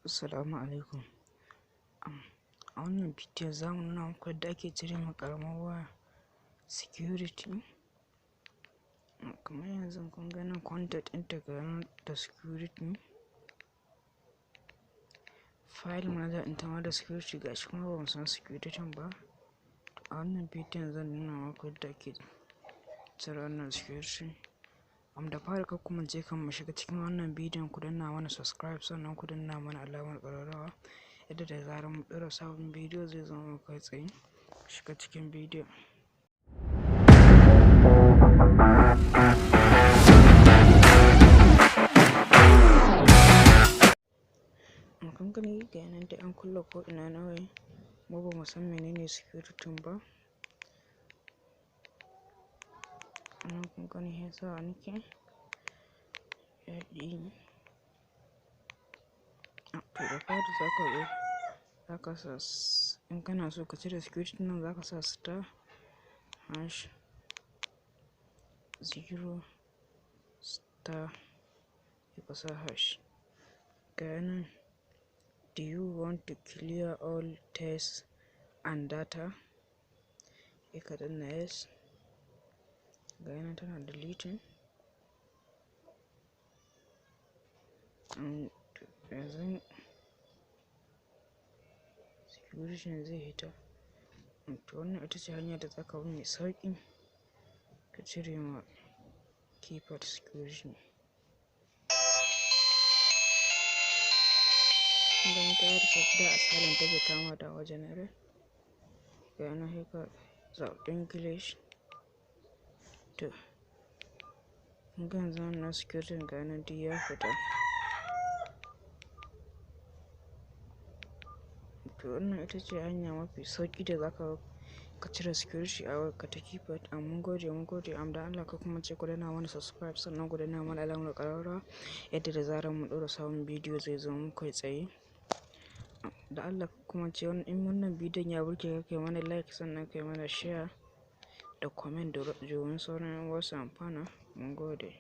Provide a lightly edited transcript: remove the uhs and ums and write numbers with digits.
Assalamu alaikum. A wannan bidiyon za mu nuna muku yadda ake cire ma ƙaramar waya security. Kamar yanzu kun ga nan content ɗinta ga nan da security, file manager ɗinta ma da security, gashi kuma ba mu san security ba. A wannan bidiyon zan nuna muku yadda ake cire wannan security. Da fari kar ku mance kan mu shiga cikin wannan bidiyon ku danna mana subscribe, sannan ku danna mana alamar ƙararrawa yadda da zarar mu ɗora sabon bidiyo zai zama muku kai tsaye. Shiga cikin bidiyon. Kun gani ga yanan da an kulle ko ina na waya, mu ba mu san menene security ba. Nan kun gani yasa nake yaɗi. To da fari zaka sa in kana so ka cire security nan zaka sa star hash 0 star ka sa hash. Ga nan, do you want to clear all text and data? Ka danna yes. Ga nan tana deleting. Yanzu security zai hita. To wannan ita ce hanya da zaka bi mai sauƙi ka cire ma keypad security. Kun gani ta rufe da asalin take kama da wajen rai. Ga nan sai ka zaɓi English. To kun ga yanzu wannan security ga nan duk ya fita. To wannan ita ce hanya mafi sauƙi da zaka ka cire security a wayarka ta keypad. Mun gode. Da Allah ka kuma ce ku danna mana subscribe, sannan ku danna mana alamar ƙararrawa yadda da zarar mu ɗora sabon bidiyo zai zama muku kai tsaye. Da Allah ka kuma ce in wannan bidiyon ya burge ka, kai mana like, sannan kai mana share da comment domin sauran 'yan uwa su amfana. Mun gode.